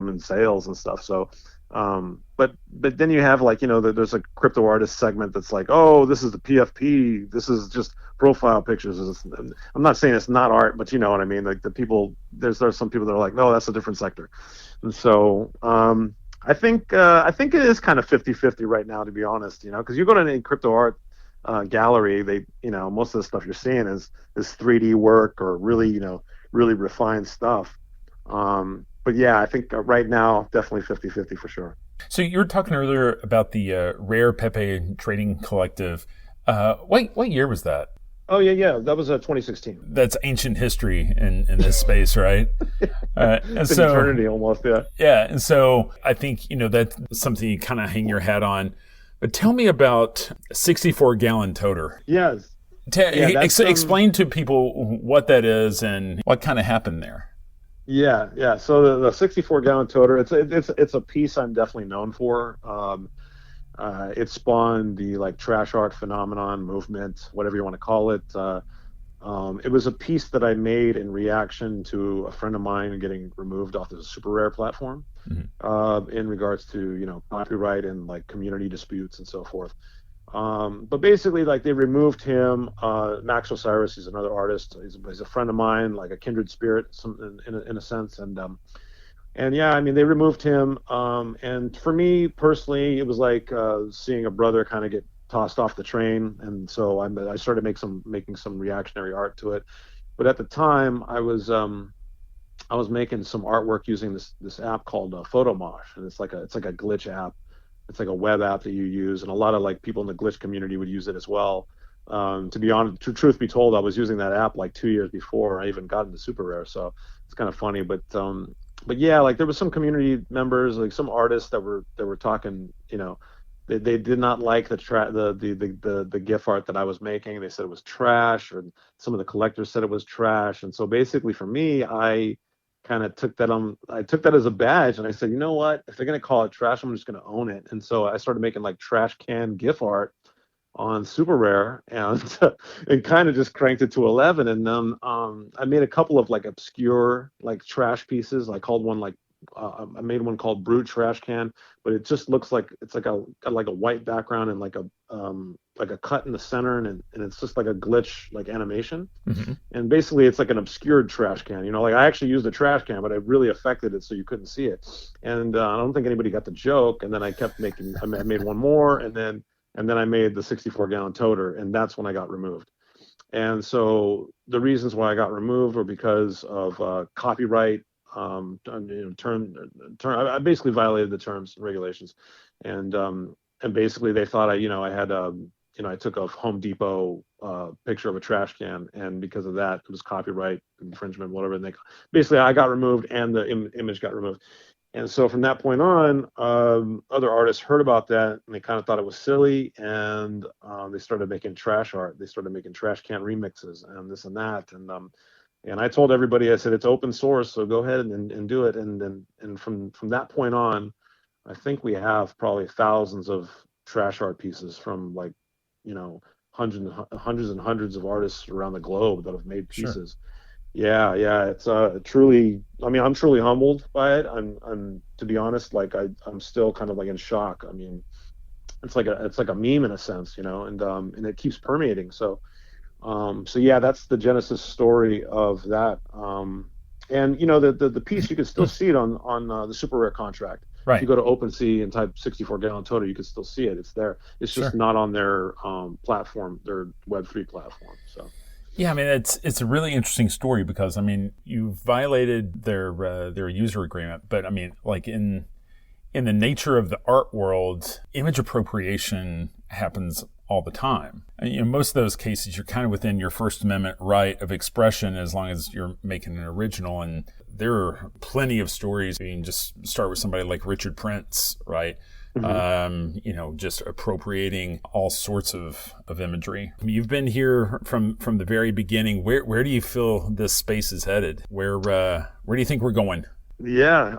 them in sales and stuff. So, but then you have like, there's a crypto artist segment that's like, oh, this is the PFP, this is just profile pictures. I'm not saying it's not art, but you know what I mean. Like the people, there's some people that are like, no, that's a different sector. And so I think it is kind of 50-50 right now, to be honest. Because you go to any crypto art gallery, they most of the stuff you're seeing is 3D work or really really refined stuff. But yeah, I think right now definitely 50-50 for sure. So you were talking earlier about the Rare Pepe Trading Collective. What year was that? Oh yeah, that was 2016. That's ancient history in this space, right? And It's an so eternity almost, yeah. yeah, and so I think that's something you kind of hang your hat on. But tell me about 64-gallon toter. Yes. Yeah, Explain to people what that is and what kind of happened there. Yeah. So the 64-gallon toter, it's a piece I'm definitely known for. It spawned the like trash art phenomenon movement, whatever you want to call it. It was a piece that I made in reaction to a friend of mine getting removed off the Super Rare platform, in regards to copyright and like community disputes and so forth. But basically, like they removed him. Max Osiris, he's another artist. He's a friend of mine, like a kindred spirit, in a sense. And yeah, I mean, they removed him. And for me personally, it was like seeing a brother kind of get tossed off the train. And so I started making some reactionary art to it. But at the time, I was making some artwork using this app called Photomosh, and it's like a glitch app. It's like a web app that you use, and a lot of like people in the glitch community would use it as well. To be honest, truth be told, I was using that app like 2 years before I even got into Super Rare, so it's kind of funny. But yeah, like there was some community members, like some artists that were talking. They did not like the GIF art that I was making. They said it was trash, or some of the collectors said it was trash. And so basically, for me, I kind of took that as a badge, and I said, you know what? If they're gonna call it trash, I'm just gonna own it. And so I started making like trash can GIF art on Super Rare, and and kind of just cranked it to 11. And then I made a couple of like obscure like trash pieces. I called one like I made one called Brute Trash Can, but it just looks like it's like got a white background and like a cut in the center, and it's just like a glitch like animation. And basically it's like an obscured trash can. Like I actually used a trash can, but I really affected it so you couldn't see it. And I don't think anybody got the joke. And then I kept making. I made one more, and then I made the 64-gallon toter, and that's when I got removed. And so the reasons why I got removed were because of copyright. I basically violated the terms and regulations, and basically they thought I had I took a Home Depot picture of a trash can, and because of that it was copyright infringement, whatever. And basically I got removed, and the image got removed. And so from that point on, other artists heard about that, and they kind of thought it was silly, and they started making trash art. They started making trash can remixes and this and that, and I told everybody, I said, it's open source, so go ahead and do it. And from that point on, I think we have probably thousands of trash art pieces from like, hundreds and hundreds of artists around the globe that have made pieces. Sure. Yeah, it's truly. I mean, I'm truly humbled by it. I'm to be honest, like I'm still kind of like in shock. I mean, it's like a meme in a sense, and it keeps permeating. So yeah, that's the genesis story of that. And the piece, you can still see it on the Super Rare contract. Right. If you go to OpenSea and type 64-gallon toter, you can still see it. It's there. It's just not on their platform, their Web3 platform. So. Yeah, I mean it's a really interesting story because I mean you violated their user agreement, but I mean like in the nature of the art world, image appropriation happens all the time. In most of those cases, you're kind of within your First Amendment right of expression as long as you're making an original. And there are plenty of stories. You can just start with somebody like Richard Prince, right? Just appropriating all sorts of imagery. I mean, you've been here from the very beginning. Where do you feel this space is headed? Where do you think we're going? Yeah.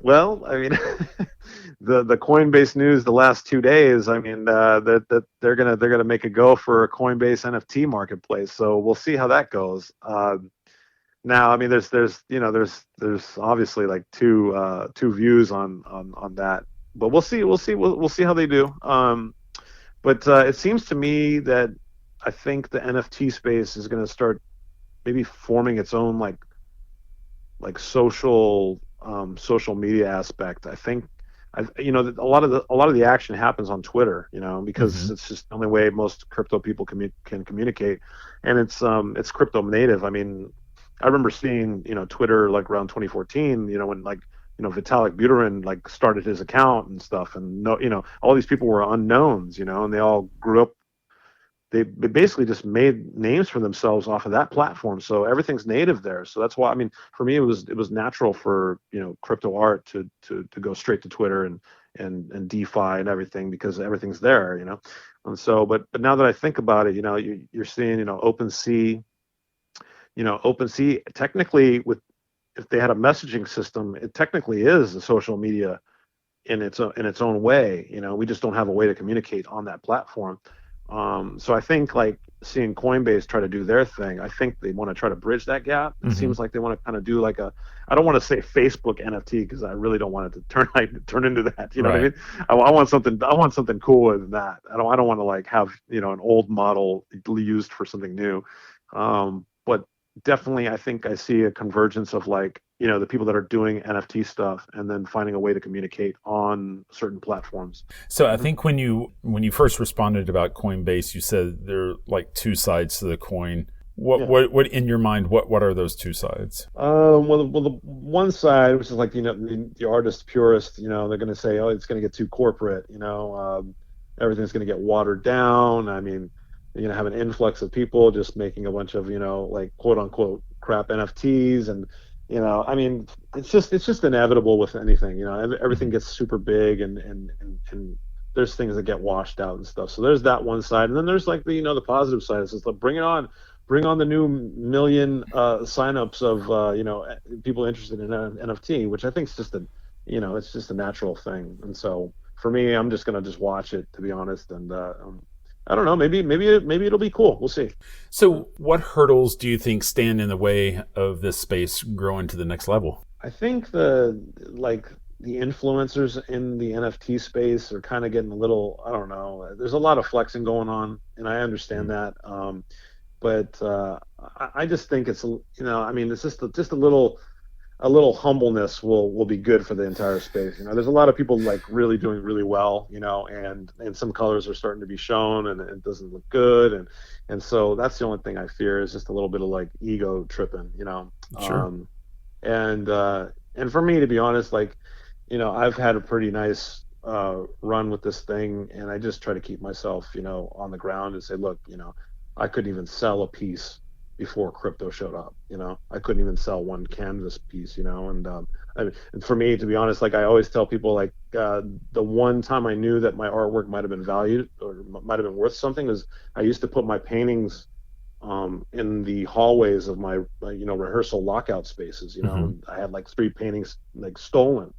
Well, I mean, the Coinbase news the last 2 days. I mean, that they're gonna make a go for a Coinbase NFT marketplace. So we'll see how that goes. Now, I mean, there's obviously like two views on that, but we'll see how they do. But it seems to me that I think the NFT space is going to start maybe forming its own like social media aspect. I think a lot of the action happens on Twitter, because Hmm. it's just the only way most crypto people can communicate, and it's crypto native. I mean, I remember seeing Twitter like around 2014, when like Vitalik Buterin like started his account and stuff, and no, all these people were unknowns, and they all grew up, they basically just made names for themselves off of that platform. So everything's native there. So that's why, I mean, for me, it was natural for crypto art to go straight to Twitter and DeFi and everything, because everything's there. And so, but now that I think about it, you're seeing OpenSea, OpenSea technically, with if they had a messaging system, it technically is a social media in its own way. We just don't have a way to communicate on that platform. So I think like seeing Coinbase try to do their thing, I think they want to try to bridge that gap. It Hmm. seems like they want to kind of do like I don't want to say Facebook NFT, because I really don't want it to turn into that. You know what I Right. mean? I want something cooler than that. I don't want to like have an old model used for something new. But definitely, I think I see a convergence of like the people that are doing NFT stuff and then finding a way to communicate on certain platforms. So I Mhm. think when you first responded about Coinbase, you said there are like two sides to the coin. What Yeah. what in your mind? What are those two sides? Well, the one side, which is like the artist purist, they're going to say, oh, it's going to get too corporate, everything's going to get watered down. I mean, you're going to have an influx of people just making a bunch of like quote unquote crap NFTs, and I mean, it's just inevitable with anything. Everything Hmm. gets super big, and there's things that get washed out and stuff. So there's that one side, and then there's like the positive side. It's just like bring on the new million signups of people interested in NFT, which I think is just it's just a natural thing. And so for me, I'm just gonna just watch it, to be honest. And I don't know, maybe it'll be cool. We'll see. So what hurdles do you think stand in the way of this space growing to the next level? I think the influencers in the NFT space are kind of getting a little, I don't know. There's a lot of flexing going on, and I understand that. But I just think I mean, it's just a little humbleness will be good for the entire space. There's a lot of people like really doing really well, and some colors are starting to be shown, and it doesn't look good, and so that's the only thing I fear, is just a little bit of like ego tripping. Sure. And for me, to be honest, like I've had a pretty nice run with this thing, and I just try to keep myself on the ground and say, look, I couldn't even sell a piece before crypto showed up. I couldn't even sell one canvas piece. And for me, to be honest, like I always tell people, like the one time I knew that my artwork might have been valued or might have been worth something was I used to put my paintings in the hallways of my rehearsal lockout spaces. Hmm. And I had like three paintings like stolen,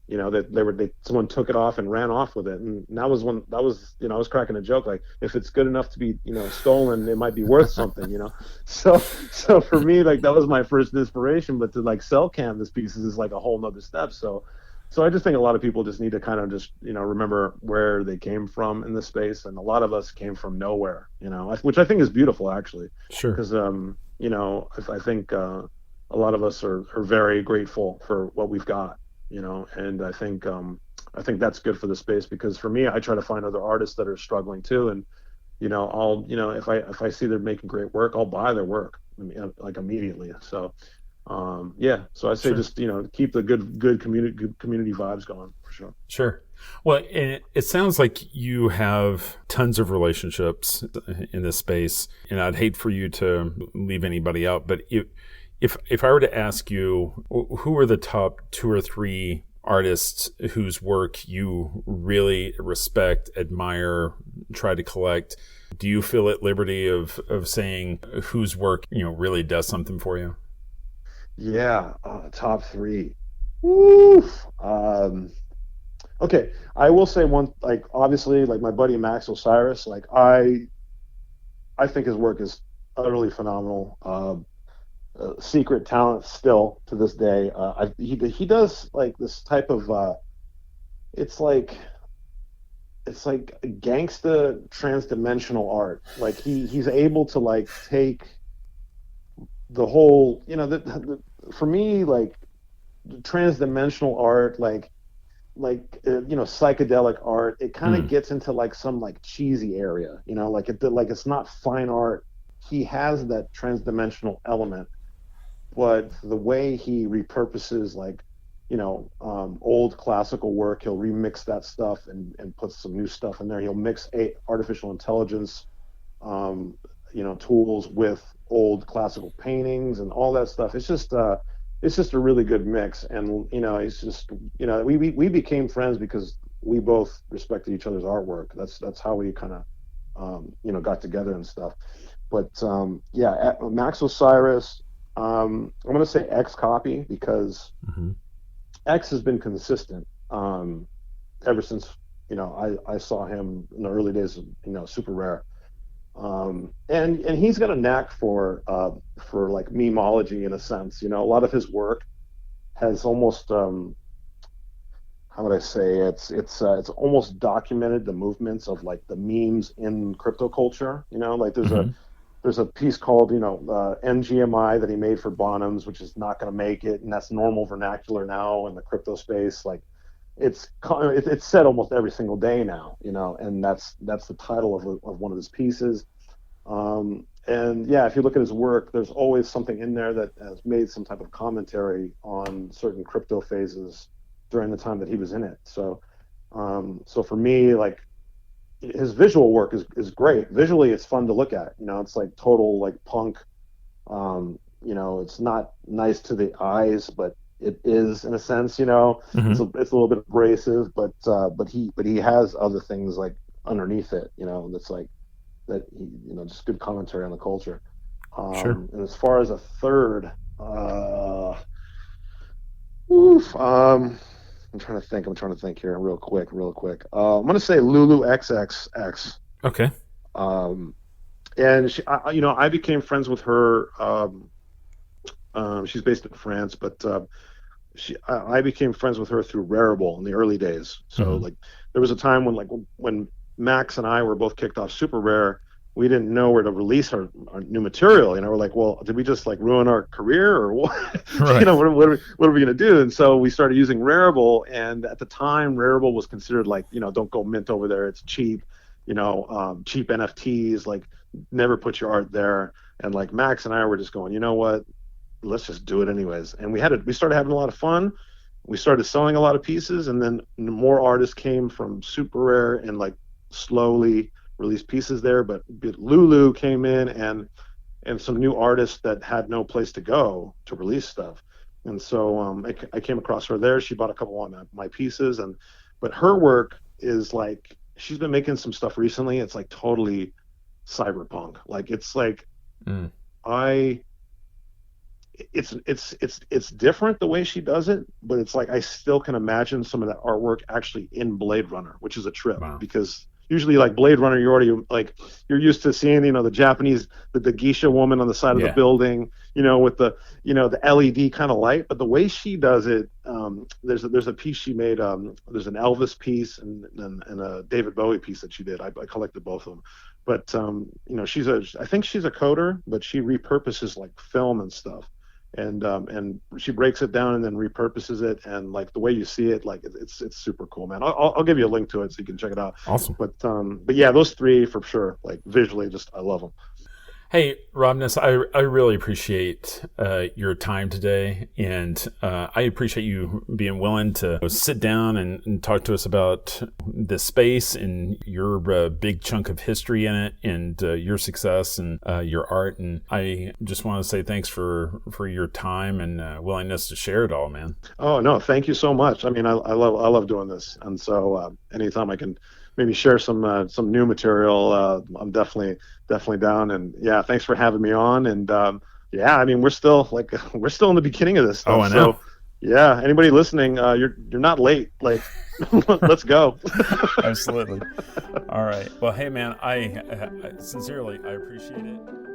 that someone took it off and ran off with it. And I was cracking a joke, like, if it's good enough to be stolen, it might be worth something. So for me, like, that was my first inspiration, but to like sell canvas pieces is like a whole nother step. So I just think a lot of people just need to kind of just remember where they came from in this space, and a lot of us came from nowhere, which I think is beautiful, actually, Sure. because I think a lot of us are very grateful for what we've got, and I think that's good for the space, because for me, I try to find other artists that are struggling too, and I'll if I see they're making great work, I'll buy their work, I mean, like, immediately. So yeah, so I say Sure. just keep the good community vibes going, for sure. Sure. Well, it sounds like you have tons of relationships in this space, and I'd hate for you to leave anybody out. But if I were to ask you, who are the top two or three artists whose work you really respect, admire, try to collect, do you feel at liberty of saying whose work really does something for you? Yeah, top three. Woo. Okay, I will say one, like, obviously, like, my buddy Max Osiris, like, I think his work is utterly phenomenal. secret talent still to this day. He does like this type of it's like it's like gangsta transdimensional art. Like he's able to like take the whole, for me, like transdimensional art, psychedelic art, it kind of Mm. gets into like some like cheesy area, like it's not fine art. He has that transdimensional element, but the way he repurposes like old classical work, he'll remix that stuff and put some new stuff in there. He'll mix artificial intelligence um, tools with old classical paintings and all that stuff. It's just a really good mix. And it's just we became friends because we both respected each other's artwork. That's how we kind of got together and stuff. But yeah, Max Osiris. I'm gonna say X copy because Hmm. X has been consistent ever since I saw him in the early days of Super Rare. And he's got a knack for like memology in a sense. A lot of his work has almost how would I say, it's almost documented the movements of like the memes in crypto culture. Like Hmm. there's a piece called NGMI that he made for Bonhams, which is not going to make it, and that's normal vernacular now in the crypto space. Like it's said almost every single day now, and that's the title of one of his pieces. And yeah, if you look at his work, there's always something in there that has made some type of commentary on certain crypto phases during the time that he was in it. So for me, like his visual work is great. Visually, it's fun to look at. It's like total like punk. It's not nice to the eyes, but it is in a sense. Hmm. It's a little bit abrasive, but he has other things like underneath it. That's like that. Just good commentary on the culture. Sure. And as far as a third, oof, I'm trying to think. I'm trying to think here, real quick, real quick. I'm gonna say Lulu XXX. Okay. Um, and I became friends with her. She's based in France, but I became friends with her through Rarible in the early days. So Hmm. like, there was a time when Max and I were both kicked off Super Rare. We didn't know where to release our new material. We're like, well, did we just like ruin our career or what? Right. What are we going to do? And so we started using Rarible. And at the time, Rarible was considered like, don't go mint over there. It's cheap, cheap NFTs, like never put your art there. And like Max and I were just going, you know what? Let's just do it anyways. And we started having a lot of fun. We started selling a lot of pieces, and then more artists came from Super Rare and like slowly released pieces there. But Lulu came in and some new artists that had no place to go to release stuff. And so I came across her there. She bought a couple of my pieces, but her work is like she's been making some stuff recently. It's like totally cyberpunk. Like it's like Mm. I it's different the way she does it, but it's like I still can imagine some of that artwork actually in Blade Runner, which is a trip Wow. because usually like Blade Runner, you're already like you're used to seeing the Japanese the geisha woman on the side of the Yeah. building, with the LED kind of light, but the way she does it, there's a piece she made, there's an Elvis piece and a David Bowie piece that she did. I collected both of them. But I think she's a coder, but she repurposes like film and stuff, and she breaks it down and then repurposes it, and like the way you see it, like it's super cool, man. I'll give you a link to it so you can check it out. Awesome. But yeah, those three for sure. Like visually, just I love them. Hey, Robness, I really appreciate your time today, and I appreciate you being willing to sit down and talk to us about the space and your big chunk of history in it, and your success and your art. And I just want to say thanks for your time and willingness to share it all, man. Oh no, thank you so much. I mean, I love doing this, and so anytime I can maybe share some new material, I'm definitely down. And yeah, thanks for having me on. And yeah, I mean, we're still like we're still in the beginning of this Oh, stuff. I know. So yeah, anybody listening, you're not late. Like, let's go. Absolutely. All right. Well, hey, man, I sincerely I appreciate it.